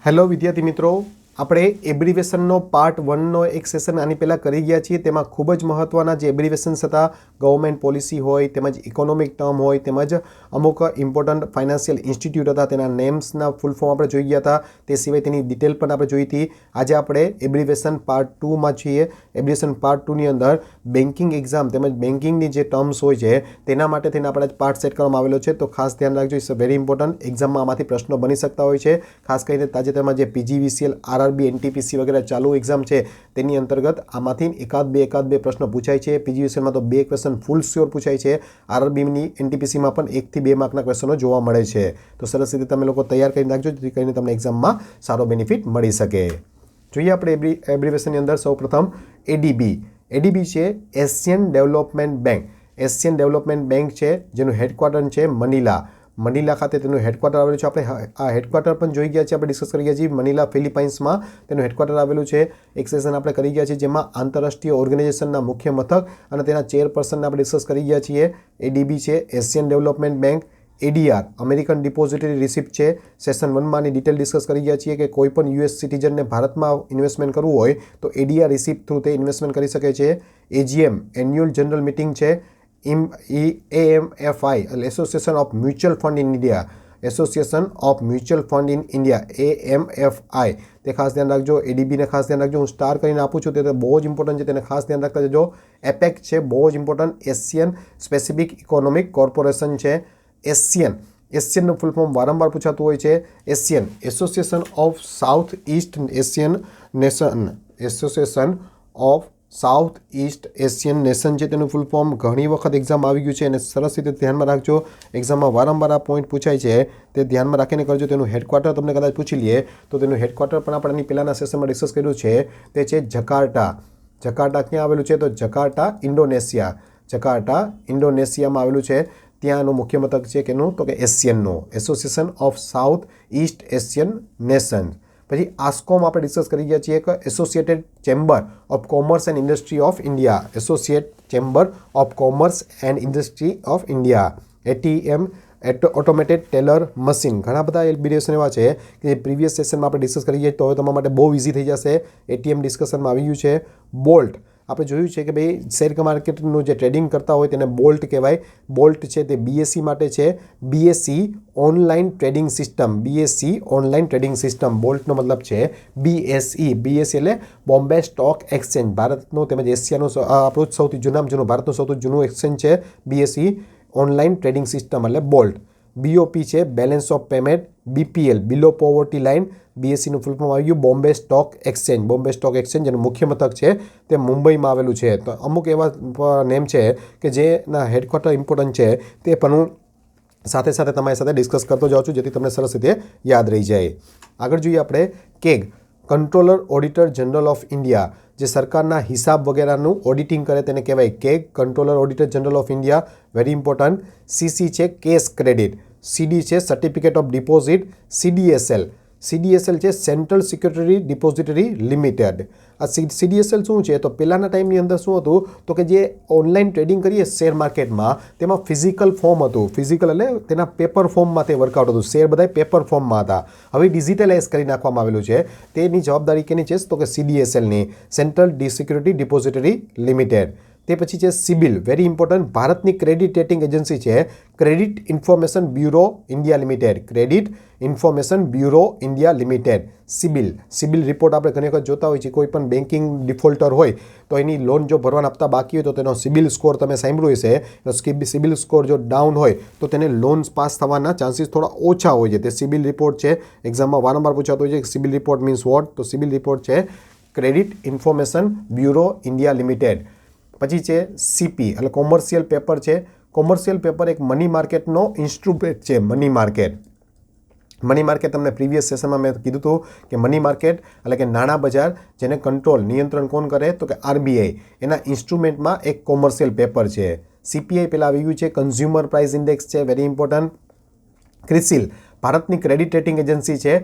Hello વિદ્યાર્થી મિત્રો, આપણે એબ્રિવેશનનો પાર્ટ 1નો એક સેશન આની પહેલાં કરી ગયા છીએ. તેમાં ખૂબ જ મહત્ત્વના જે એબ્રિવેશન્સ હતા, ગવર્મેન્ટ પોલિસી હોય, તેમજ ઇકોનોમિક ટર્મ હોય, તેમજ અમુક ઇમ્પોર્ટન્ટ ફાઇનાન્શિયલ ઇન્સ્ટિટ્યૂટ હતા, તેના નેમ્સના ફૂલ ફોર્મ આપણે જોઈ ગયા હતા. તે સિવાય તેની ડિટેલ પણ આપણે જોઈ હતી. આજે આપણે એબ્રિવેશન પાર્ટ 2માં છીએ. એબ્રિવેશન પાર્ટ 2ની અંદર બેન્કિંગ એક્ઝામ તેમજ બેન્કિંગની જે ટર્મ્સ હોય છે તેના માટે થઈને આપણે પાર્ટ સેટ કરવામાં આવેલો છે. તો ખાસ ધ્યાન રાખજો, ઇટ્સ વેરી ઇમ્પોર્ટન્ટ. એક્ઝામમાં આમાંથી પ્રશ્નો બની શકતા હોય છે. ખાસ કરીને તાજેતરમાં જે PGVCL, RRB, NTPC વગેરે ચાલુ એક્ઝામ છે તેની અંતર્ગત આમાંથી એકાદ બે પ્રશ્નો પૂછાય છે. PGVCLમાં તો 2 ક્વેશ્ચન ફૂલ શ્યોર પૂછાય છે. RRBની NTPCમાં પણ 1 થી 2 માર્કના ક્વેશ્ચનો જોવા મળે છે. તો સરસ રીતે તમે લોકો તૈયાર કરીને રાખજો, જેથી કરીને તમને એક્ઝામમાં સારો બેનિફિટ મળી શકે. જોઈએ આપણે એબ્રિવેશનની અંદર સૌપ્રથમ ADB છે Asian development bank. Asian development bank છે જેનું હેડક્વાર્ટર છે મનીલા ખાતે તેનું હેડક્વાર્ટર આવેલું છે. આપણે આ હેડક્વાર્ટર પણ જોઈ ગયા છે, આપણે ડિસ્કસ કરી ગયા છીએ. મનીલા ફિલિપાઇન્સમાં તેનું હેડક્વાર્ટર આવેલું છે. એક સેશન આપણે કરી ગયા છીએ જેમાં આંતરરાષ્ટ્રીય ઓર્ગેનાઇઝેશનના મુખ્ય મથક અને તેના ચેરપર્સનને આપણે ડિસ્કસ કરી ગયા છીએ. ADB છે Asian development bank. ADR American depository receipt છે. સેશન 1માં આની ડિટેલ ડિસ્કસ કરી ગયા છીએ કે કોઈ પણ US સિટીઝનને ભારતમાં ઇન્વેસ્ટમેન્ટ કરવું હોય તો ADR રિસિપ્ટ થ્રુ તે ઇન્વેસ્ટમેન્ટ કરી શકે છે. AGM એન્યુઅલ જનરલ મિટિંગ છે. AMFI association of mutual fund in India, association of mutual fund in India, AMFI. તે ખાસ ધ્યાન રાખજો. ADBને ખાસ ધ્યાન રાખજો. હું સ્ટાર કરીને આપું છું, તે બહુ જ ઇમ્પોર્ટન્ટ છે, તેને ખાસ ધ્યાન રાખતા જજો. APEC છે, બહુ જ important. Asian specific economic corporation છે. એશિયનનું ફૂલ ફોર્મ વારંવાર પૂછાતું હોય છે. Asian association of South East Asian nation, association of South East Asian nation છે તેનું ફૂલ ફોર્મ. ઘણી વખત એક્ઝામ આવી ગયું છે અને સરસ રીતે ધ્યાનમાં રાખજો. એક્ઝામમાં વારંવાર આ પોઈન્ટ પૂછાય છે, તે ધ્યાનમાં રાખીને કરજો. તેનું હેડક્વાર્ટર તમને કદાચ પૂછી લઈએ તો તેનું હેડક્વાર્ટર પણ આપણે પહેલાંના સેશનમાં ડિસ્કસ કર્યું છે. તે છે જકાર્ટા. જકાર્ટા ક્યાં આવેલું છે? તો જકાર્ટા ઇન્ડોનેશિયા. જકાર્ટા ઇન્ડોનેશિયામાં આવેલું છે. ત્યાંનું મુખ્ય મથક છે કેનું? તો કે એશિયનનું, association of South East Asian nation. પછી આસ્કોમ આપણે ડિસ્કસ કરી ગયા છીએ, એક associated chamber of commerce and industry of India, associate chamber of commerce and industry of India. ATM automated teller machine. ઘણા બધા એબ્રિવેશન એવા છે કે જે પ્રીવિયસ સેશનમાં આપણે ડિસ્કસ કરી ગયા તો હવે તમારા માટે બહુ ઇઝી થઈ જશે. ATM ડિસ્કશનમાં આવી ગયું છે. બોલ્ટ આપણે જોયું છે કે ભાઈ શેર માર્કેટનું જે ટ્રેડિંગ કરતા હોય તેને બોલ્ટ કહેવાય. બોલ્ટ છે તે BSE માટે છે. BSE online trading system, BSE online trading system. બોલ્ટનો મતલબ છે BSE. BSE એટલે બોમ્બે સ્ટોક એક્સચેન્જ. ભારતનું તેમજ એશિયાનું આપણું સૌથી જૂનું ભારતનું સૌથી જૂનું એક્સચેન્જ છે BSE ઓનલાઈન ટ્રેડિંગ સિસ્ટમ એટલે બોલ્ટ. BOP છે balance of payment. BPL below poverty line. BSEનું ફૂલ ફોર્મ આવી ગયું Bombay stock exchange. Bombay stock exchange જેનું મુખ્ય મથક છે તે મુંબઈમાં આવેલું છે. તો અમુક એવા નેમ છે કે જેના હેડક્વાર્ટર ઇમ્પોર્ટન્ટ છે, તે પણ હું સાથે સાથે તમારી સાથે ડિસ્કસ કરતો જાઉં છું, જેથી તમને સરસ રીતે યાદ રહી જાય. આગળ જોઈએ આપણે CAG, controller auditor general of India. જે સરકારના હિસાબ વગેરેનું ઓડિટિંગ કરે તેને કહેવાય CAG, controller auditor general of India. Very important. CC છે કેશ ક્રેડિટ. CD છે સર્ટિફિકેટ ઓફ ડિપોઝિટ. CDSL છે સેન્ટ્રલ સિક્યુરિટી ડિપોઝિટરી લિમિટેડ. આ CDSL શું છે? તો પહેલાંના ટાઈમની અંદર શું હતું તો કે જે ઓનલાઈન ટ્રેડિંગ કરીએ શેર માર્કેટમાં તેમાં ફિઝિકલ ફોર્મ હતું. ફિઝિકલ એટલે તેના પેપર ફોર્મમાં તે વર્કઆઉટ હતું. શેર બધા પેપર ફોર્મમાં હતા. હવે ડિજિટલાઇઝ કરી નાખવામાં આવેલું છે. તેની જવાબદારી કેની છે? તો કે CDSLની, સેન્ટ્રલ સિક્યુરિટી ડિપોઝિટરી લિમિટેડ. તે પછી છે સિબિલ. Very important. ભારતની ક્રેડિટ રેટિંગ એજન્સી છે credit information bureau India limited. Credit information bureau India limited. CIBIL report આપણે ઘણી વખત જોતા હોય છે. કોઈ પણ બેન્કિંગ ડિફોલ્ટર હોય તો એની લોન જો ભરવાના હપ્તા બાકી હોય તો તેનો સિબિલ સ્કોર તમે સાંભળ્યું હશે. સિબિલ સ્કોર જો ડાઉન હોય તો તેને લોન પાસ થવાના ચાન્સીસ થોડા ઓછા હોય છે. તે સિબિલ રિપોર્ટ છે. એક્ઝામમાં વારંવાર પૂછાતો હોય છે સિબિલ રિપોર્ટ મીન્સ વોટ? તો સિબિલ રિપોર્ટ છે credit information bureau India limited. પછી છે CP એટલે કોમર્શિયલ પેપર છે. કોમર્શિયલ પેપર એક મની માર્કેટનો ઇન્સ્ટ્રુમેન્ટ છે. મની માર્કેટ તમને પ્રીવિયસ સેશનમાં મેં કીધું હતું કે મની માર્કેટ એટલે કે નાણાં બજાર જેને નિયંત્રણ કોણ કરે? તો કે RBI. એના ઇન્સ્ટ્રુમેન્ટમાં એક કોમર્શિયલ પેપર છે. CPI પહેલાં આવી ગયું છે. કન્ઝ્યુમર પ્રાઇસ ઇન્ડેક્સ છે. Very important. CRISIL ભારતની ક્રેડિટ રેટિંગ એજન્સી છે.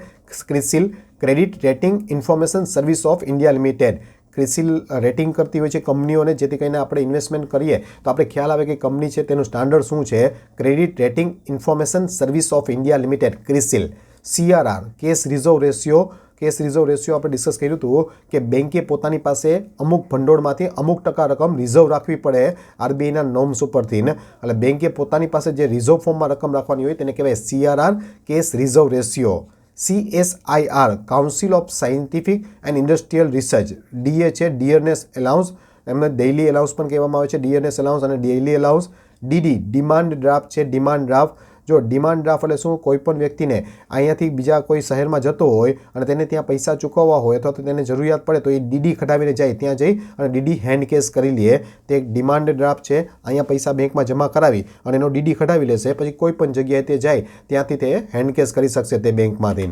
CRISIL credit rating information service of India limited. CRISIL rating કરતી હોય છે કંપનીઓને, જેથી કરીને આપણે ઇન્વેસ્ટમેન્ટ કરીએ તો આપણે ખ્યાલ આવે કે કંપની છે તેનું સ્ટાન્ડર્ડ શું છે. Credit rating information service of India limited, CRISIL. CRR cache reserve ratio આપણે ડિસ્કસ કર્યું હતું કે બેંકે પોતાની પાસે અમુક ભંડોળમાંથી અમુક ટકા રકમ રિઝર્વ રાખવી પડે આરબીઆઈના નોર્મ્સ ઉપરથી ને એટલે બેંકે પોતાની પાસે જે રિઝર્વ ફોર્મમાં રકમ રાખવાની હોય તેને કહેવાય CRR cache reserve ratio. CSIR council of scientific and industrial research. DA છે ડિયરનેસ એલાઉન્સ, એમને ડેઇલી એલાઉન્સ પણ કહેવામાં આવે છે, ડિયરનેસ એલાઉન્સ અને daily allowance. DD demand draft છે, ડિમાન્ડ ડ્રાફ્ટ. જો ડિમાન્ડ ડ્રાફ્ટ એટલે શું, કોઈ પણ વ્યક્તિને અહીંયાથી બીજા કોઈ શહેરમાં જતો હોય અને તેને ત્યાં પૈસા ચૂકવવા હોય અથવા તો તેને જરૂરિયાત પડે તો એ DD કઢાવીને જાય, ત્યાં જઈ અને DD હેન્ડ કેશ કરી લે, તે એક ડિમાન્ડ ડ્રાફ્ટ છે. અહીંયા પૈસા બેંકમાં જમા કરાવી અને એનો DD કઢાવી લેશે, પછી કોઈ પણ જગ્યાએ તે જાય ત્યાંથી તે હેન્ડ કેશ કરી શકશે તે બેંકમાંથી.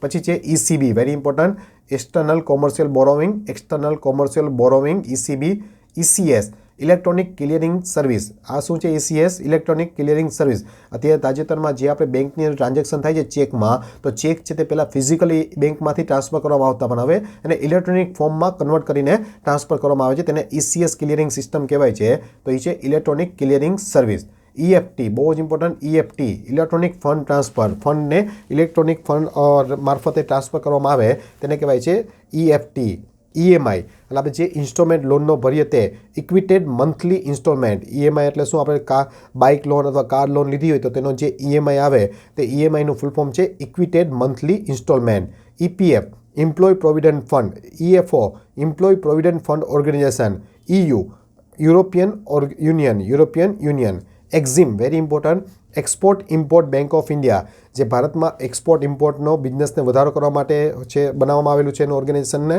પછી છે ECB, very important, external commercial borrowing, external commercial borrowing, ECB. ECS electronic clearing service. આ શું છે ECS? Electronic clearing service. અત્યારે તાજેતરમાં જે આપણે બેંકની અંદર ટ્રાન્ઝેક્શન થાય છે ચેકમાં, તો ચેક છે તે પહેલાં ફિઝિકલી બેંકમાંથી ટ્રાન્સફર કરવામાં આવતા, પણ હવે એને ઇલેક્ટ્રોનિક ફોર્મમાં કન્વર્ટ કરીને ટ્રાન્સફર કરવામાં આવે છે, તેને ECS ક્લિયરિંગ સિસ્ટમ કહેવાય છે. તો એ છે ઇલેક્ટ્રોનિક ક્લિયરિંગ સર્વિસ. EFT બહુ જ important, EFT electronic fund transfer, ફંડને ઇલેક્ટ્રોનિક ફંડ મારફતે ટ્રાન્સફર કરવામાં આવે તેને કહેવાય છે EFT. EMI એટલે આપણે જે ઇન્સ્ટોલમેન્ટ લોનનો ભરીએ તે ઇક્વિટેડ મંથલી ઇન્સ્ટોલમેન્ટ. EMI એટલે શું, આપણે બાઇક લોન અથવા કાર લોન લીધી હોય તો તેનો જે EMI આવે તે EMIનું ફૂલ ફોર્મ છે equated monthly instalment. EPF employ provident fund, EFO employ provident fund organisation. EU European union. EXIM very important, export import bank of India, જે ભારતમાં એક્સપોર્ટ ઇમ્પોર્ટનો બિઝનેસને વધારો કરવા માટે છે બનાવવામાં આવેલું છે એનું ઓર્ગેનાઇઝેશનને.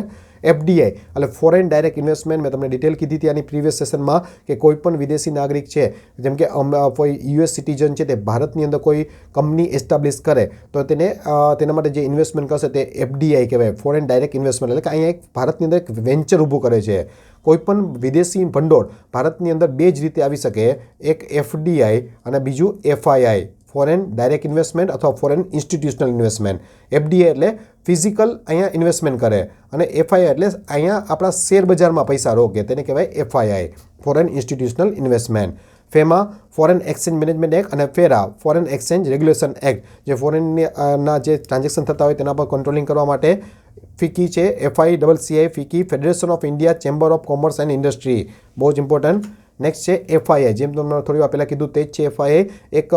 FDI એટલે ફોરેન ડાયરેક્ટ ઇન્વેસ્ટમેન્ટ, મેં તમને ડિટેલ કીધી હતી આની પ્રીવિયસ સેશનમાં કે કોઈ પણ વિદેશી નાગરિક છે, જેમ કે કોઈ US સિટીઝન છે તે ભારતની અંદર કોઈ કંપની એસ્ટાબ્લિશ કરે તો તેના માટે જે ઇન્વેસ્ટમેન્ટ કરશે તે FDI કહેવાય, ફોરેન ડાયરેક્ટ ઇન્વેસ્ટમેન્ટ. એટલે કે અહીંયા એક ભારતની અંદર એક વેન્ચર ઊભું કરે છે. કોઈપણ વિદેશી ભંડોળ ભારતની અંદર બે જ રીતે આવી શકે, એક FDI અને બીજું FII, ફોરેન ડાયરેક્ટ ઇન્વેસ્ટમેન્ટ અથવા ફોરેન ઇન્સ્ટિટ્યુશનલ ઇન્વેસ્ટમેન્ટ. FDI એટલે ફિઝિકલ અહીંયા ઇન્વેસ્ટમેન્ટ કરે અને FII એટલે અહીંયા આપણા શેર બજારમાં પૈસા રોકે, તેને કહેવાય FII, foreign institutional investment. ફેમા foreign exchange management act અને ફેરા ફોરેન એક્સચેન્જ રેગ્યુલેશન એક્ટ, જે ફોરેનના જે ટ્રાન્ઝેક્શન થતા હોય તેના પર કંટ્રોલિંગ કરવા માટે. FICCI છે FICCI, FICCI federation of India chamber of commerce and industry, બહુ જ ઇમ્પોર્ટન્ટ. નેક્સ્ટ છે FII, જેમ તમને થોડી વાર પહેલાં કીધું તે જ છે FII, એક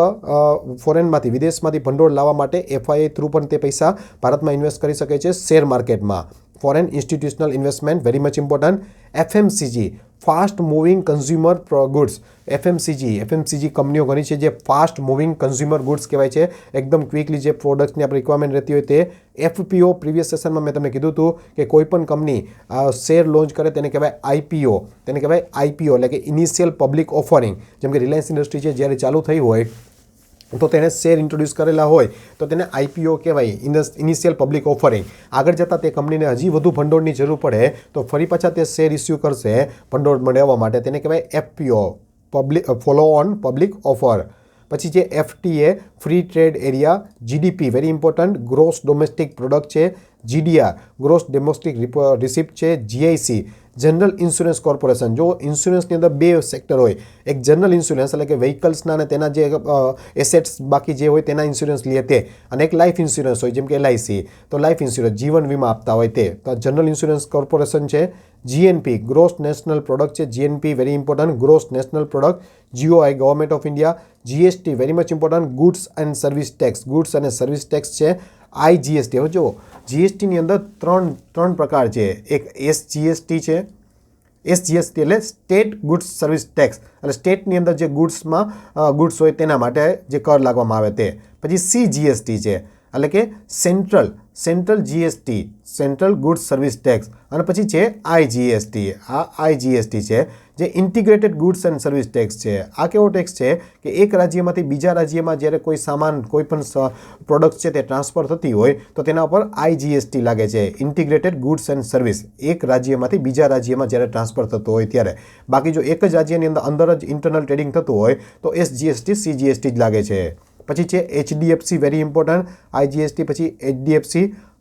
ફોરેનમાંથી વિદેશમાંથી ભંડોળ લાવવા માટે FII થ્રુ પણ તે પૈસા ભારતમાં ઇન્વેસ્ટ કરી શકે છે શેર માર્કેટમાં. Foreign institutional investment very much important. FMCG fast moving consumer goods. FMCG કંપનીઓ ઘણી છે જે ફાસ્ટ મૂવિંગ કન્ઝ્યુમર ગુડ્સ કહેવાય છે, એકદમ ક્વિકલી જે પ્રોડક્ટ્સની આપણે રિક્વાયરમેન્ટ રહેતી હોય તે. FPO પ્રીવિયસ સેશનમાં મેં તમને કીધું હતું કે કોઈ પણ કંપની શેર લોન્ચ કરે તેને કહેવાય IPO, એટલે કે ઇનિશિયલ પબ્લિક ઓફરિંગ. જેમ કે રિલાયન્સ ઇન્ડસ્ટ્રી છે જ્યારે ચાલુ થઈ હોય તો તેને શેર ઇન્ટ્રોડ્યુસ કરેલા હોય તો તેને IPO કહેવાય, ઇનિશિયલ પબ્લિક ઓફરિંગ. આગળ જતાં તે કંપનીને હજી વધુ ભંડોળની જરૂર પડે તો ફરી પાછા તે શેર ઇસ્યુ કરશે ભંડોળ મેળવવા માટે, તેને કહેવાય FPO, follow on public offer. પછી છે FTA free trade area. GDP very important, gross domestic product છે. GDR ગ્રોસ ડોમેસ્ટિક રિસિપ્ટ છે. GIC general insurance corporation. જો ઇન્સ્યોરન્સની અંદર બે સેક્ટર હોય, એક જનરલ ઇન્સ્યોરન્સ એટલે કે વ્હીકલ્સના અને તેના જે એસેટ્સ બાકી જે હોય તેના ઇન્સ્યોરન્સ લે તે, અને એક લાઈફ ઇન્સ્યોરન્સ હોય જેમ કે LIC, તો લાઈફ ઇન્સ્યોરન્સ જીવન વીમા આપતા હોય તે, તો જનરલ ઇન્સ્યોરન્સ કોર્પોરેશન છે. GNP ગ્રોસ નેશનલ પ્રોડક્ટ છે. GNP very important, gross national product. GOI government of India. GST very much important, goods and service tax, goods અને સર્વિસ ટેક્સ છે. IGST, હવે જો GSTની અંદર ત્રણ પ્રકાર છે, એક SGST છે. SGST એટલે સ્ટેટ ગુડ્સ સર્વિસ ટેક્સ, એટલે સ્ટેટની અંદર જે ગુડ્સ હોય તેના માટે જે કર લાગવામાં આવે તે. પછી CGST છે એટલે કે central GST, central goods service tax. અને પછી છે IGST, આ IGST છે જે integrated goods and service tax છે. આ કેવો ટેક્સ છે કે એક રાજ્યમાંથી બીજા રાજ્યમાં જ્યારે કોઈ સામાન, કોઈ પણ પ્રોડક્ટ છે તે ટ્રાન્સફર થતી હોય તો તેના ઉપર IGST લાગે છે, ઇન્ટિગ્રેટેડ ગુડ્સ એન્ડ સર્વિસ. એક રાજ્યમાંથી બીજા રાજ્યમાં જ્યારે ટ્રાન્સફર થતો હોય ત્યારે. બાકી જો એક જ રાજ્યની અંદર જ ઇન્ટરનલ ટ્રેડિંગ થતું હોય તો SGST CGST જ લાગે છે. પછી છે HDFC વેરી ઇમ્પોર્ટન્ટ, IGST. પછી HDFC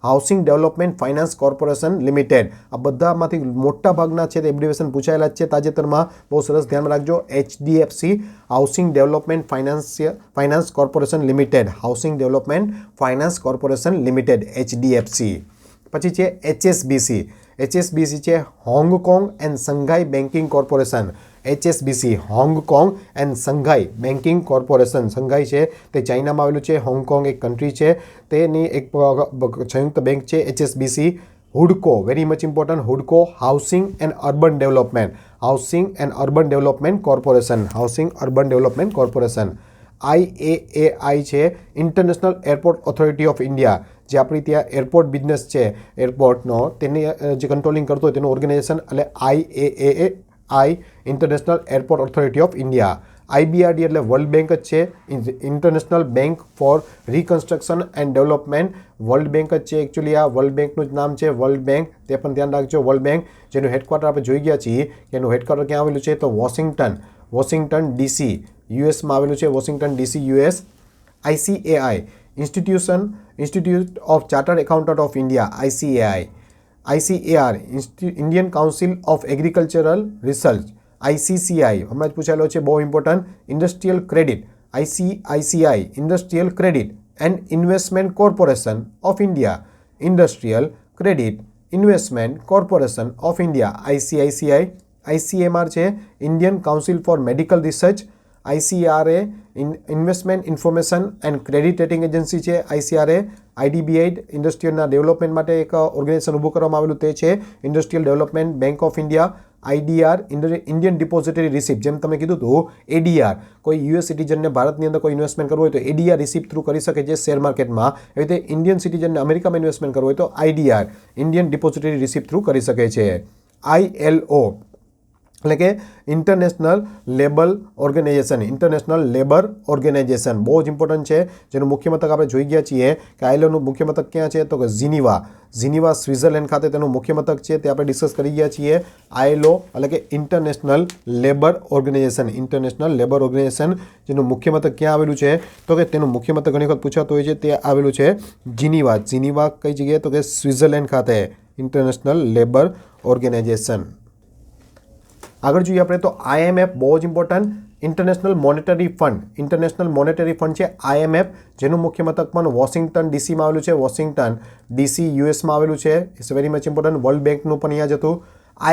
housing development finance corporation limited. આ બધામાંથી મોટા ભાગના છે તે એબ્રિવેશન પૂછાયેલા જ છે તાજેતરમાં. બહુ સરસ ધ્યાન રાખજો. HDFC housing development finance corporation limited. Housing development finance corporation limited HDFC. પછી છે HSBC. HSBC છે Hong Kong and Shanghai banking corporation. HSBC Hong Kong and Shanghai banking corporation. Shanghai છે તે ચાઇનામાં આવેલું છે. હોંગકોંગ એક કન્ટ્રી છે, તેની એક સંયુક્ત બેંક છે HSBC. હુડકો, very much important, હુડકો housing and urban development. Housing and urban development corporation. Housing urban development corporation. IAAI છે international airport authority of India. જે આપણી ત્યાં એરપોર્ટ બિઝનેસ છે એરપોર્ટનો, તેની જે કંટ્રોલિંગ કરતો હોય તેનું ઓર્ગેનાઇઝેશન એટલે IAAI international airport authority of India. IBRD એટલે વર્લ્ડ બેંક જ છે, international bank four reconstruction and development. World bank જ છે એકચ્યુઅલી. આ વર્લ્ડ બેંકનું જ નામ છે વર્લ્ડ બેંક, તે પણ ધ્યાન રાખજો. વર્લ્ડ બેંક જેનું હેડક્વાર્ટર આપણે જોઈ ગયા છીએ કે એનું હેડક્વાર્ટર ક્યાં આવેલું છે તો વોશિંગ્ટન DC યુએસમાં આવેલું છે. Washington DC US. ICAI institute of chartered accountant of India. ICAR Indian council of agricultural research. ICCI હમણાં જ પૂછાયેલો છે, બહુ important. Industrial credit. ICICI industrial credit and investment corporation of India. Industrial credit investment corporation of India. ICICI. ICMR છે Indian council four medical research. ICRA investment information and credit rating agency છે. ICRA. IDBI ઇન્ડસ્ટ્રીયલના development માટે એક organisation ઊભું કરવામાં આવેલું, તે છે industrial Development Bank of India. IDR Indian depository receipt. જેમ તમે કીધું હતું ADR, કોઈ US સિટીઝનને ભારતની અંદર કોઈ ઇન્વેસ્ટમેન્ટ કરવું હોય તો ADR રિસિપ્ટ થ્રુ કરી શકે છે શેર માર્કેટમાં. એવી રીતે ઇન્ડિયન સિટીઝનને અમેરિકામાં ઇન્વેસ્ટમેન્ટ કરવું હોય તો IDR Indian depository receipt through કરી શકે છે. ILO એટલે કે International Labour Organisation. International Labour Organisation બહુ જ ઇમ્પોર્ટન્ટ છે, જેનું મુખ્ય મથક આપણે જોઈ ગયા છીએ કે ILOનું મુખ્ય મથક ક્યાં છે તો કે જીનીવા સ્વિટ્ઝરલેન્ડ ખાતે તેનું મુખ્ય મથક છે, તે આપણે ડિસ્કસ કરી ગયા છીએ. ILO એટલે કે International Labour Organisation. International Labour Organisation જેનું મુખ્ય મથક ક્યાં આવેલું છે તો કે તેનું મુખ્ય મથક ઘણી વખત પૂછાતું હોય છે, તે આવેલું છે જીનીવા કઈ જગ્યાએ તો કે સ્વિટ્ઝરલેન્ડ ખાતે. International Labour Organisation. આગળ જોઈએ આપણે તો IMF બહુ જ important. International Monetary Fund. International Monetary Fund છે IMF, જેનું મુખ્ય મથક પણ વોશિંગ્ટન DCમાં આવેલું છે. વોશિંગ્ટન DC USમાં આવેલું છે. It's very much important. World બેંકનું પણ અહીંયા જ હતું.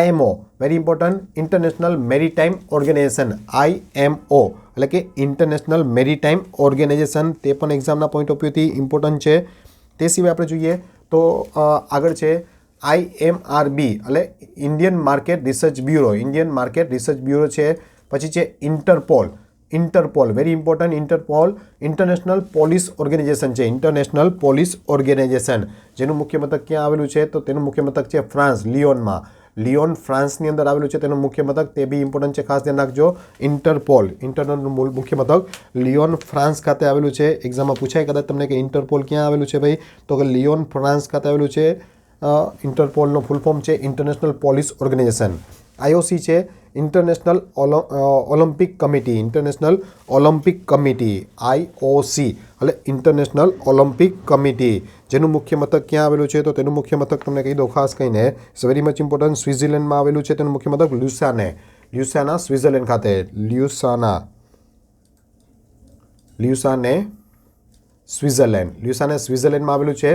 IMO very important. International Maritime Organisation. IMO એટલે કે ઇન્ટરનેશનલ મેરીટાઈમ ઓર્ગેનાઇઝેશન. તે પણ એક્ઝામના પોઈન્ટ ઓફ વ્યૂથી ઇમ્પોર્ટન્ટ છે. તે સિવાય આપણે જોઈએ તો આગળ છે IMRB એટલે Indian Market Research Bureau. Indian Market Research Bureau છે. પછી છે Interpol very important. Interpol International Police Organisation છે. ઇન્ટરનેશનલ પોલીસ ઓર્ગેનાઇઝેશન જેનું મુખ્ય મથક ક્યાં આવેલું છે તો તેનું મુખ્ય મથક છે ફ્રાન્સ, લિયોનમાં. લિયોન ફ્રાન્સની અંદર આવેલું છે તેનું મુખ્ય મથક, તે બી ઇમ્પોર્ટન્ટ છે, ખાસ ધ્યાન રાખજો. ઇન્ટરનું મુખ્ય મથક લિયોન ફ્રાન્સ ખાતે આવેલું છે. એક્ઝામમાં પૂછાય કદાચ તમને કે ઇન્ટરપોલ ક્યાં આવેલું છે ભાઈ, તો કે લિયોન ફ્રાન્સ ખાતે આવેલું છે. ઇન્ટરપોલનો ફૂલ ફોર્મ છે ઇન્ટરનેશનલ પોલીસ ઓર્ગેનાઇઝેશન. IOC છે international Olympic committee. International Olympic committee IOC એટલે ઇન્ટરનેશનલ ઓલિમ્પિક કમિટી, જેનું મુખ્ય મથક ક્યાં આવેલું છે તો તેનું મુખ્ય મથક તમને કહી દો ખાસ કહીને, ઇટ્સ વેરી મચ ઇમ્પોર્ટન્ટ. સ્વિટ્ઝરલેન્ડમાં આવેલું છે. તેનું મુખ્ય મથક લ્યુસાના સ્વિટ્ઝરલેન્ડ ખાતે. લ્યુસાને સ્વિટ્ઝરલેન્ડમાં આવેલું છે.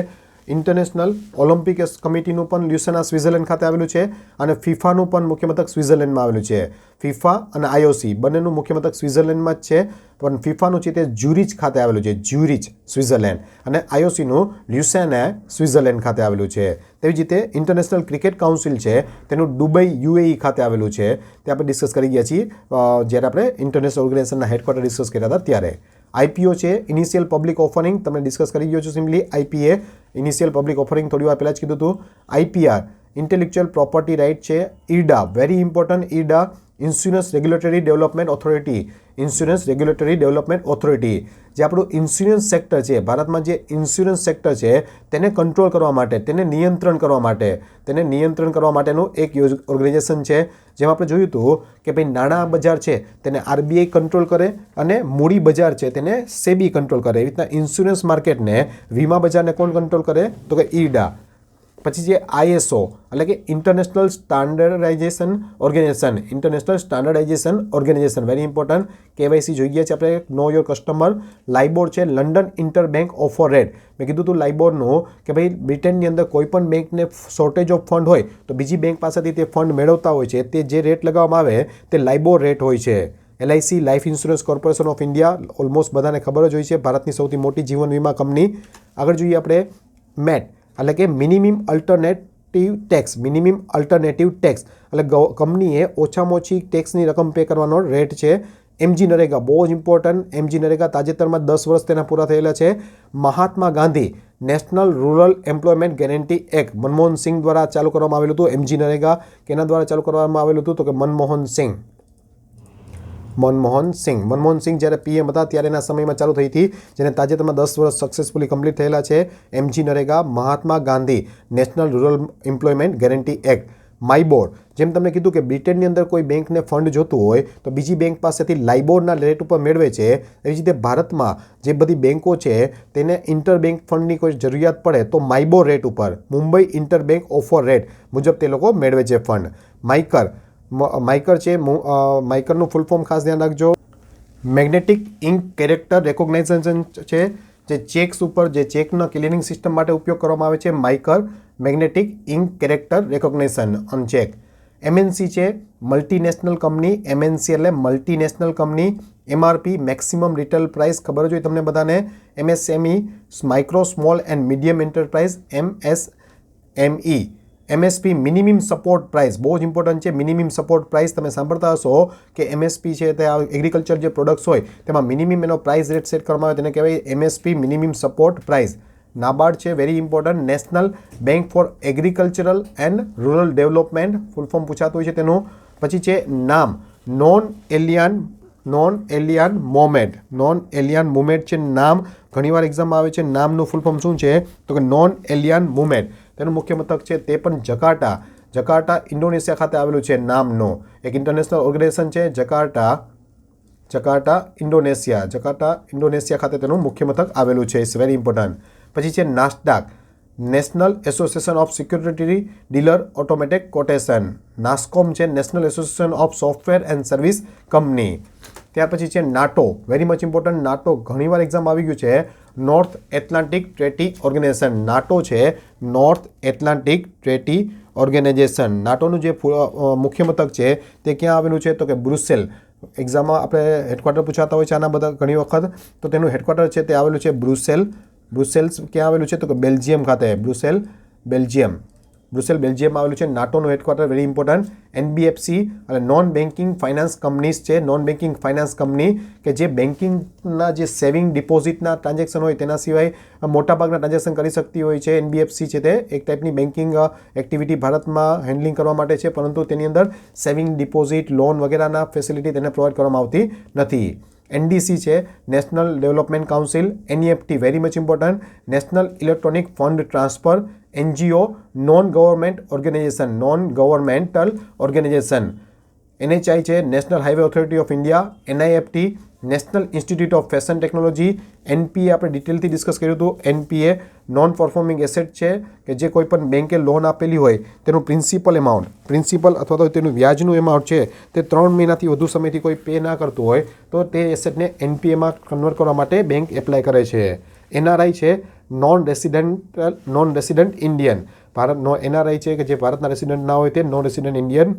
ઇન્ટરનેશનલ ઓલિમ્પિક કમિટીનું પણ લ્યુસાના સ્વિટ્ઝરલેન્ડ ખાતે આવેલું છે અને ફિફાનું પણ મુખ્ય મથક સ્વિટ્ઝરલેન્ડમાં આવેલું છે. ફિફા અને IOC બંનેનું મુખ્ય મથક સ્વિટ્ઝરલેન્ડમાં જ છે, પણ ફિફાનું છે તે જ્યુરિચ ખાતે આવેલું છે. જ્યુરિચ સ્વિટ્ઝરલેન્ડ અને IOCનું લ્યુસાના સ્વિટ્ઝરલેન્ડ ખાતે આવેલું છે. તેવી જ રીતે ઇન્ટરનેશનલ ક્રિકેટ કાઉન્સિલ છે તેનું દુબઈ UAE ખાતે આવેલું છે, તે આપણે ડિસ્કસ કરી ગયા છીએ જ્યારે આપણે ઇન્ટરનેશનલ ઓર્ગેનાઇઝેશનના હેડક્વાર્ટર ડિસ્કસ કર્યા હતા ત્યારે. IPO છે ઇનિશિયલ પબ્લિક ઓફરિંગ, તમે ડિસ્કસ કરી ગયો છો simply. IPA initial public offering થોડી વાર પહેલાં જ કીધું હતું. IPR ઇન્ટેલેક્ચ્યુઅલ પ્રોપર્ટી રાઇટ છે. IRDA very important. IRDA insurance regulatory development authority. Insurance regulatory development authority જે આપણું ઇન્સ્યોરન્સ સેક્ટર છે, ભારતમાં જે ઇન્સ્યોરન્સ સેક્ટર છે તેને કંટ્રોલ કરવા માટે, તેને નિયંત્રણ કરવા માટેનું એક ઓર્ગેનાઇઝેશન છે, જેમાં આપણે જોયું હતું કે ભાઈ નાણાં બજાર છે તેને આરબીઆઈ કંટ્રોલ કરે અને મૂડી બજાર છે તેને સેબી કંટ્રોલ કરે. એવી રીતના ઇન્સ્યોરન્સ માર્કેટને, વીમા બજારને કોણ કંટ્રોલ કરે? તો કે ઈડા. પછી જે ISO એટલે કે International Standardisation Organisation, very important. KYC જોઈ ગયા છે આપણે, નો યોર કસ્ટમર. લાઇબોર છે, લંડન ઇન્ટરબેંક ઓફર રેટ. મેં કીધું હતું લાઇબોરનું કે ભાઈ બ્રિટનની અંદર કોઈ પણ બેંકને શોર્ટેજ ઓફ ફંડ હોય તો બીજી બેંક પાસેથી તે ફંડ મેળવતા હોય છે, તે જે રેટ લગાવવામાં આવે તે લાઇબોર રેટ હોય છે. LIC, life insurance corporation of India, almost બધાને ખબર જ હોય છે, ભારતની સૌથી મોટી જીવન વીમા કંપની. આગળ જોઈએ આપણે MET એટલે કે મિનિમમ અલ્ટરનેટિવ ટેક્સ એટલે કંપનીએ ઓછામાં ઓછી ટેક્સની રકમ પે કરવાનો રેટ છે. MG નરેગા, બહુ જ ઇમ્પોર્ટન્ટ. MG નરેગા તાજેતરમાં 10 વર્ષ તેના પૂરા થયેલા છે. Mahatma Gandhi national rural employment guarantee act Manmohan Singh દ્વારા ચાલુ કરવામાં આવેલું હતું. MG નરેગા કેના દ્વારા ચાલુ કરવામાં આવેલું હતું? તો કે મનમોહન સિંહ જ્યારે PM હતા ત્યારે એના સમયમાં ચાલુ થઈ હતી, જેને તાજેતરમાં 10 વર્ષ સક્સેસફુલી કમ્પ્લીટ થયેલા છે. MG NREGA, Mahatma Gandhi national rural employment guarantee act. MIBOR, જેમ તમને કીધું કે બ્રિટનની અંદર કોઈ બેંકને ફંડ જોતું હોય તો બીજી બેંક પાસેથી લાઇબોરના રેટ ઉપર મેળવે છે. એવી રીતે ભારતમાં જે બધી બેંકો છે તેને ઇન્ટરબેંક ફંડની કોઈ જરૂરિયાત પડે તો માઇબોર રેટ ઉપર, મુંબઈ ઇન્ટરબેંક ઓફર રેટ મુજબ તે લોકો મેળવે છે ફંડ. માઇકર છે, માઇકરનું ફૂલ ફોર્મ ખાસ ધ્યાન રાખજો. મેગ્નેટિક ઇન્ક કેરેક્ટર રેકોગ્નાઇઝેશન છે, જે ચેક્સ ઉપર, જે ચેકના ક્લિયરિંગ સિસ્ટમ માટે ઉપયોગ કરવામાં આવે છે. MICR, magnetic ink character recognition on cheque. MNC છે, મલ્ટીનેશનલ કંપની. MNC એટલે multinational company. MRP, maximum retail price, ખબર જ હોય તમને બધાને. MSME, micro small and medium enterprise, MSME. MSP, minimum support price, બહુ જ ઇમ્પોર્ટન્ટ છે. મિનિમમ સપોર્ટ પ્રાઇસ તમે સાંભળતા હશો કે MSP છે તે એગ્રીકલ્ચર જે પ્રોડક્ટ્સ હોય તેમાં મિનિમમ એનો પ્રાઇસ રેટ સેટ કરવામાં આવે તેને કહેવાય MSP, minimum support price. NABARD છે, very important. National bank for agricultural and rural development, full form પૂછાતું હોય છે તેનું. પછી છે નામ, નોન એલિયન મુવમેન્ટ છે નામ. ઘણીવાર એક્ઝામમાં આવે છે, નામનું ફૂલ ફોર્મ શું છે? તો કે નોન એલિયન મુવમેન્ટ. તેનું મુખ્ય મથક છે તે પણ જકાર્ટા ઇન્ડોનેશિયા ખાતે આવેલું છે. નામનો એક ઇન્ટરનેશનલ ઓર્ગેનાઇઝેશન છે, જકાર્ટા ઇન્ડોનેશિયા ખાતે તેનું મુખ્ય મથક આવેલું છે. It's very important. પછી છે NASDAQ, national association of security dealer automatic quotation. NASSCOM છે, national association of software and service company. ત્યાર પછી છે NATO, very much important. NATO ઘણીવાર એક્ઝામ આવી ગયું છે. North Atlantic treaty organisation. NATO છે નોર્થ એટલાન્ટિક ટ્રેટી ઓર્ગેનાઇઝેશન. નાટોનું જે મુખ્ય મથક છે તે ક્યાં આવેલું છે? તો કે બ્રુસેલ. એક્ઝામમાં આપણે હેડક્વાર્ટર પૂછાતા હોય છે આના બધા ઘણી વખત, તો તેનું હેડક્વાર્ટર છે તે આવેલું છે બ્રુસેલ્સ ક્યાં આવેલું છે? તો કે બેલ્જિયમ ખાતે. બ્રુસેલ બેલ્જિયમ આવેલું છે. નાટોનું હેડક્વાર્ટર, વેરી ઇમ્પોર્ટન્ટ. NBFC અને નોન બેન્કિંગ ફાઇનાન્સ કંપનીઝ છે. નોન બેન્કિંગ ફાઇનાન્સ કંપની કે જે બેન્કિંગના જે સેવિંગ ડિપોઝિટના ટ્રાન્ઝેક્શન હોય તેના સિવાય મોટાભાગના ટ્રાન્ઝેક્શન કરી શકતી હોય છે. NBFC છે તે એક ટાઈપની બેન્કિંગ એક્ટિવિટી ભારતમાં હેન્ડલિંગ કરવા માટે છે, પરંતુ તેની અંદર સેવિંગ ડિપોઝિટ, લોન વગેરેના ફેસિલિટી તેને પ્રોવાઈડ કરવામાં આવતી નથી. NDC છે, National Development Council. NEFT, very much important. National Electronic fund Transfer. NGO, non governmental organisation. NHI છે, National Highway Authority of India. NIFT, National Institute of Fashion Technology. NPA આપણે ડિટેલથી discuss કર્યું હતું. NPA non performing asset છે કે જે કોઈ પણ બેંકે લોન આપેલી હોય તેનું પ્રિન્સિપલ અથવા તો તેનું વ્યાજનું એમાઉન્ટ છે તે 3 મહિનાથી વધુ સમયથી કોઈ પે ના કરતું હોય તો તે એસેટને NPAમાં કન્વર્ટ કરવા માટે બેંક એપ્લાય કરે છે. NRI છે, નોન રેસિડન્ટ ઇન્ડિયન. NRI છે કે જે ભારતના રેસિડન્ટ ના હોય તે નોન રેસિડન્ટ ઇન્ડિયન.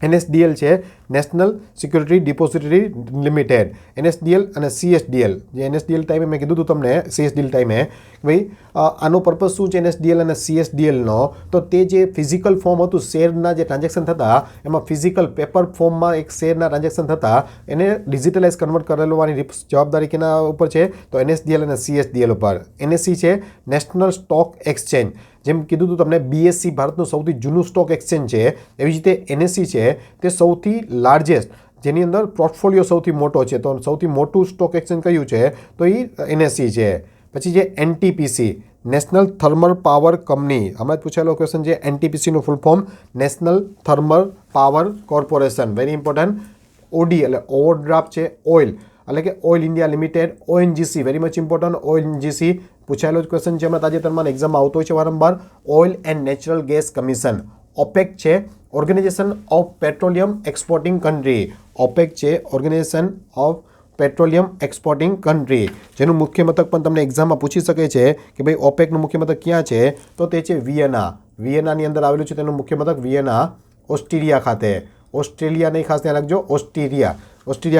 NSDL છે, national security depository limited. NSDL અને CSDL. જે NSDL ટાઈમે મેં કીધું હતું તમને, CSDL ટાઈમે ભાઈ આનો પર્પઝ શું છે NSDL અને CSDLનો? તો તે જે ફિઝિકલ ફોર્મ હતું, શેરના જે ટ્રાન્ઝેક્શન થતા એમાં ફિઝિકલ પેપર ફોર્મમાં એક શેરના ટ્રાન્ઝેક્શન થતા એને ડિજિટલાઇઝ કન્વર્ટ કરેલવાની જવાબદારી કેના ઉપર છે? તો NSDL અને CSDL ઉપર. NSE છે, નેશનલ સ્ટોક એક્સચેન્જ. જેમ કીધું હતું તમને, BSE ભારતનું સૌથી જૂનું સ્ટોક એક્સચેન્જ છે, એવી જ રીતે NSE છે તે સૌથી લાર્જેસ્ટ જેની અંદર પોર્ટફોલિયો સૌથી મોટો છે, તો સૌથી મોટું સ્ટોક એક્સચેન્જ કયું છે તો એ NSE છે. પછી છે NTPC, national thermal power company. હમણાં જ પૂછાયેલો ક્વેશ્ચન છે. NTPCનું full form national thermal power corporation, very important. OD એટલે ઓવરડ્રાફ્ટ છે ઓઇલ, એટલે કે oil India limited. ONGC, very much important. ONGC પૂછાયેલો જ ક્વેશ્ચન છે, હમણાં તાજેતરમાં એક્ઝામમાં આવતો હોય છે વારંવાર. Oil and Natural Gas Commission. OPEC છે Organisation of Petroleum Exporting Country. OPEC છે Organisation of Petroleum Exporting Country, જેનું મુખ્ય મથક પણ તમને એક્ઝામમાં પૂછી શકે છે કે ભાઈ OPECનું મુખ્ય મથક ક્યાં છે, તો તે છે વિયેના. વિયેનાની અંદર આવેલું છે તેનું મુખ્ય મથક વિયેના, ઓસ્ટ્રેલિયા ખાતે. ઓસ્ટ્રેલિયા નહીં, ખાસ ધ્યાન રાખજો, ઓસ્ટ્રેલિયા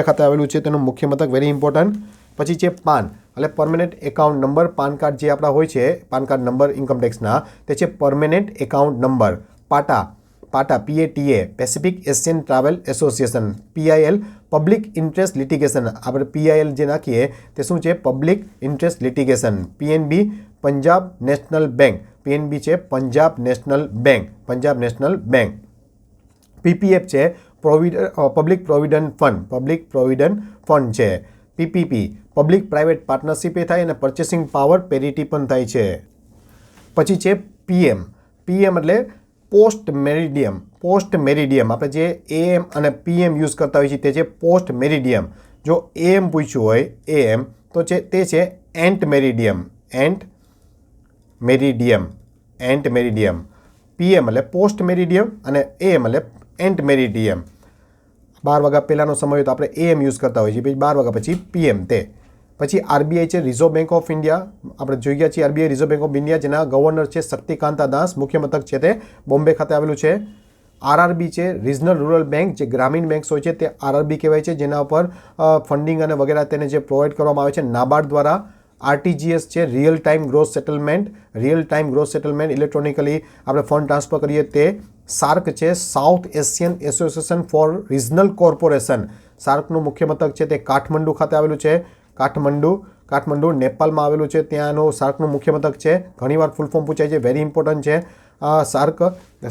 ખાતે આવેલું છે તેનું મુખ્ય મથક, વેરી ઇમ્પોર્ટન્ટ. પછી છે પાન એટલે permanent account number. PAN card જે આપણા હોય છે, પાન કાર્ડ નંબર ઇન્કમટેક્સના, તે છે પરમેનન્ટ એકાઉન્ટ નંબર. પાટા, PATA, Pacific Asian travel association. PIL, public interest litigation. આપણે PIL જે નાખીએ તે શું છે, public interest litigation. PNB, Punjab national bank. PNB છે પંજાબ નેશનલ બેંક. PPF છે પબ્લિક પ્રોવિડન્ટ ફંડ છે. PPP, પબ્લિક પ્રાઇવેટ પાર્ટનરશિપ એ થાય અને પરચેસિંગ પાવર પેરિટી પણ થાય છે. પછી છે PM એટલે પોસ્ટ મેરિડિયમ. આપણે જે AM અને PM યુઝ કરતા હોઈએ છીએ તે છે પોસ્ટ મેરિડિયમ. જો AM પૂછ્યું હોય AM તો તે છે એન્ટ મેરિડિયમ. PM એટલે પોસ્ટ મેરિડિયમ અને AM એટલે એન્ટ મેરિડિયમ. 12 વાગ્યા પહેલાંનો સમય હોય તો આપણે AM યુઝ કરતા હોઈએ છીએ, પછી 12 વાગ્યા પછી PM તે. પછી RBI છે રિઝર્વ બેંક ઓફ ઇન્ડિયા. આપણે જોઈ ગયા છીએ RBI reserve bank of India, જેના ગવર્નર છે શક્તિકાંતા દાસ. મુખ્ય મથક છે તે બોમ્બે ખાતે આવેલું છે. RRB છે રિજનલ રૂરલ બેંક, જે ગ્રામીણ બેંક્સ હોય છે તે RRB કહેવાય છે, જેના ઉપર ફંડિંગ અને વગેરે તેને જે પ્રોવાઈડ કરવામાં આવે છે નાબાર્ડ દ્વારા. RTGS છે real time gross settlement, electronically આપણે ફંડ ટ્રાન્સફર કરીએ તે. SARC છે south Asian association for regional corporation. SARCનું મુખ્ય મથક છે તે કાઠમંડુ ખાતે આવેલું છે. કાઠમંડુ નેપાળમાં આવેલું છે, ત્યાંનું SARCનું મુખ્ય મથક છે. ઘણીવાર ફૂલ ફોર્મ પૂછાય છે, વેરી ઇમ્પોર્ટન્ટ છે. SARC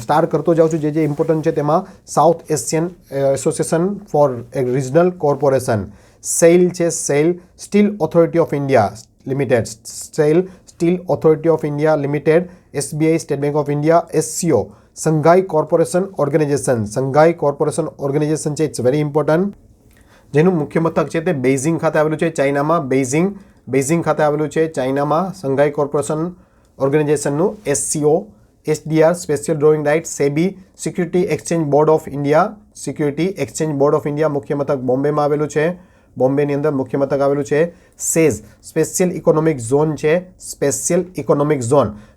સ્ટાર કરતો જાઉં છું, જે ઇમ્પોર્ટન્ટ છે તેમાં south Asian association for regional corporation. SAIL છે steel authority of India limited. SBI state bank of India. SCO Shanghai corporation organisation છે, ઇટ્સ વેરી ઇમ્પોર્ટન્ટ. જેનું મુખ્ય મથક છે તે બેઇઝિંગ ખાતે આવેલું છે, ચાઇનામાં. બેઇઝિંગ ખાતે આવેલું છે ચાઇનામાં સંઘાઈ કોર્પોરેશન ઓર્ગેનાઇઝેશનનું. SCO, SDR special drawing right. SEBI security exchange board of India, મુખ્ય મથક બોમ્બેમાં આવેલું છે. બોમ્બેની અંદર મુખ્ય મથક આવેલું છે. SEZ સ્પેશિયલ ઇકોનોમિક ઝોન છે.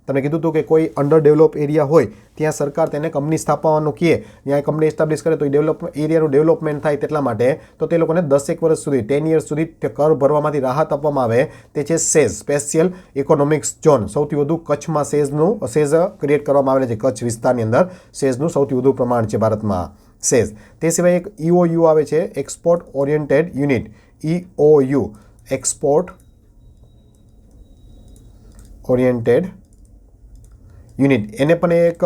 તમને કીધું હતું કે કોઈ અંડર ડેવલપ એરિયા હોય ત્યાં સરકાર તેને કંપની સ્થાપવાનું કહે, ત્યાં કંપની એસ્ટાબ્લિશ કરે તો એ એરિયાનું ડેવલપમેન્ટ થાય, તેટલા માટે તો તે લોકોને 10 વર્ષ સુધી 10 years સુધી કર ભરવામાંથી રાહત આપવામાં આવે, તે છે SEZ સ્પેશિયલ ઇકોનોમિક્સ ઝોન. સૌથી વધુ કચ્છમાં SEZ ક્રિએટ કરવામાં આવેલા છે. કચ્છ વિસ્તારની અંદર SEZનું સૌથી વધુ પ્રમાણ છે ભારતમાં. SEZ. તે સિવાય એક EOU આવે છે, export oriented unit. EOU export oriented unit, એને પણ એક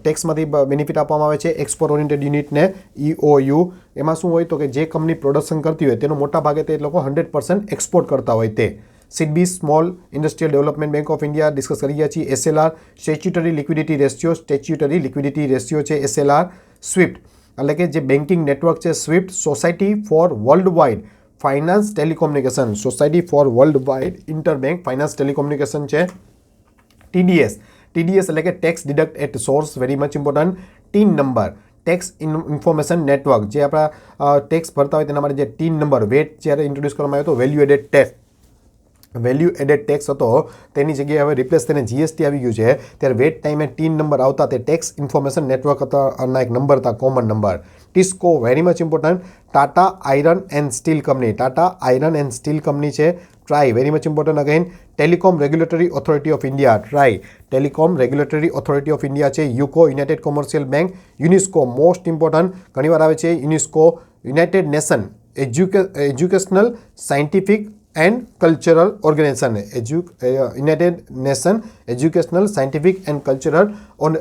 ટેક્સમાંથી બેનિફિટ આપવામાં આવે છે એક્સપોર્ટ ઓરિએન્ટેડ યુનિટને. EOU એમાં શું હોય તો કે જે કંપની પ્રોડક્શન કરતી હોય તેનો મોટા ભાગે તે લોકો 100% એક્સપોર્ટ કરતા હોય તે. SIDBI Small Industrial Development Bank of India discuss કરી ગયા છીએ. SLR સ્ટેચ્યુટરી લિક્વિડિટી રેશિયો છે SLR. SWIFT એટલે કે જે બેન્કિંગ નેટવર્ક છે SWIFT, Society for World Wide Finance Interbank Finance Telecommunication છે. TDS એટલે કે tax deduct at source, very much important. TIN number tax information network, જે આપણા ટેક્સ ભરતા હોય તેના માટે જે ટીન નંબર. વેટ જ્યારે ઇન્ટ્રોડ્યુસ કરવામાં આવ્યો હતો વેલ્યુ એડેડ ટેક્સ હતો, તેની જગ્યાએ હવે રિપ્લેસ થઈને GST આવી ગયું છે. ત્યારે વેટ ટાઈમે ટીન નંબર આવતા તે ટેક્સ ઇન્ફોર્મેશન નેટવર્ક હતા, એક નંબર હતા, common number. TISCO, very much important. Tata iron and steel company છે. TRAI, very much important again. Telecom regulatory authority of India છે. UCO united commercial bank. UNESCO, most important, ઘણીવાર આવે છે UNESCO. United nation educational scientific and cultural organisation, united nation educational scientific and cultural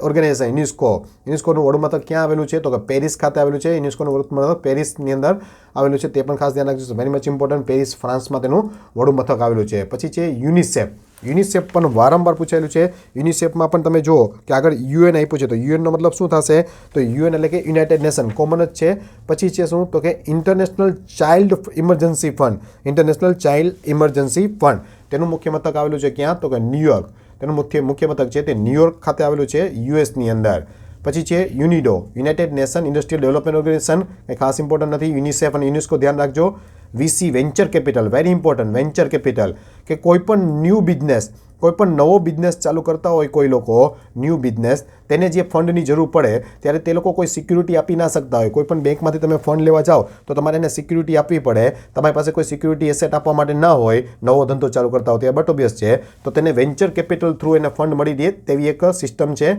organisation, UNESCO. યુનેસ્કોનું વડું મથક ક્યાં આવેલું છે? તો કે પેરિસ ખાતે આવેલું છે. યુનેસ્કોનું વડું મથક પેરિસની અંદર આવેલું છે, તે પણ ખાસ ધ્યાન રાખજો. Very much important. પેરિસ ફ્રાન્સમાં તેનું વડું મથક આવેલું છે. પછી છે યુનિસેફ. યુનિસેફ પણ વારંવાર પૂછાયેલું છે. યુનિસેફમાં પણ તમે જુઓ કે આગળ યુએન આપ્યું છે, તો યુએનનો મતલબ શું થશે? તો યુએન એટલે કે યુનાઇટેડ નેશન, કોમન જ છે. પછી છે શું? તો કે international child emergency fund, international child emergency fund. તેનું મુખ્ય મથક આવેલું છે ક્યાં? તો કે ન્યુયોર્ક. તેનું મુખ્ય મથક છે તે ન્યુયોર્ક ખાતે આવેલું છે, યુએસની અંદર. પછી છે UNIDO, united nation industrial development organisation, કંઈ ખાસ ઇમ્પોર્ટન્ટ નથી. યુનિસેફ અને યુનેસ્કો ધ્યાન રાખજો. VC venture capital, very important. Venture capital કે કોઈ પણ ન્યૂ બિઝનેસ, કોઈ પણ નવો બિઝનેસ ચાલુ કરતા હોય કોઈ લોકો, ન્યૂ બિઝનેસ, તેને જે ફંડની જરૂર પડે ત્યારે તે લોકો કોઈ સિક્યુરિટી આપી ના શકતા હોય. કોઈ પણ બેંકમાંથી તમે ફંડ લેવા જાઓ તો તમારે એને સિક્યુરિટી આપવી પડે. તમારી પાસે કોઈ સિક્યુરિટી એસેટ આપવા માટે ના હોય, નવો ધંધો ચાલુ કરતા હોય, તે બટ ઓબ્વિયસ છે. તો તેને વેન્ચર કેપિટલ થ્રુ એને ફંડ મળી દે તેવી એક સિસ્ટમ છે.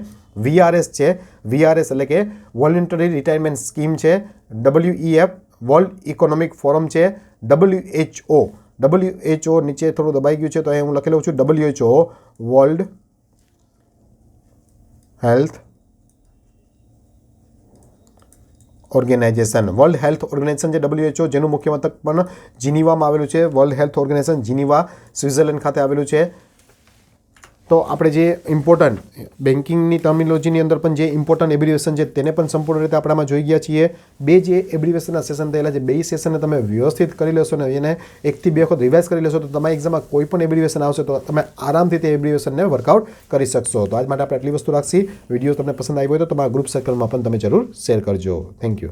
VRS છે. VRS એટલે કે વોલન્ટરી રિટાયરમેન્ટ સ્કીમ છે. WEF વર્લ્ડ ઇકોનોમિક ફોરમ છે. WHO નીચે થોડું દબાઈ ગયું છે તો અહીં હું લખેલું છું WHO World Health Organisation. World Health Organisation છે WHO, જેનું મુખ્ય મથક પણ જીનીવામાં આવેલું છે. World Health Organisation Geneva, Switzerland ખાતે આવેલું છે. તો આપણે જે ઇમ્પોર્ટન્ટ બેન્કિંગની ટર્મિનોલોજીની અંદર પણ જે ઇમ્પોર્ટન્ટ એબ્રિવિએશન છે તેને પણ સંપૂર્ણ રીતે આપણામાં જોઈ ગયા છીએ. બે જે એબ્રિવિએશનના સેશન થયેલા છે, બે સેશનને તમે વ્યવસ્થિત કરી લેશો ને એને 1 થી 2 વખત રિવાઇઝ કરી લેશો તો તમારી એક્ઝામમાં કોઈ પણ એબ્રિવિએશન આવશે તો તમે આરામથી તે એબ્રિવિએશનને વર્કઆઉટ કરી શકશો. તો આજ માટે આપણે આટલી વસ્તુ રાખશી. વિડીયો તમને પસંદ આવ્યો હોય તો તમારા ગ્રુપ સર્કલમાં પણ તમે જરૂર શેર કરજો. Thank you.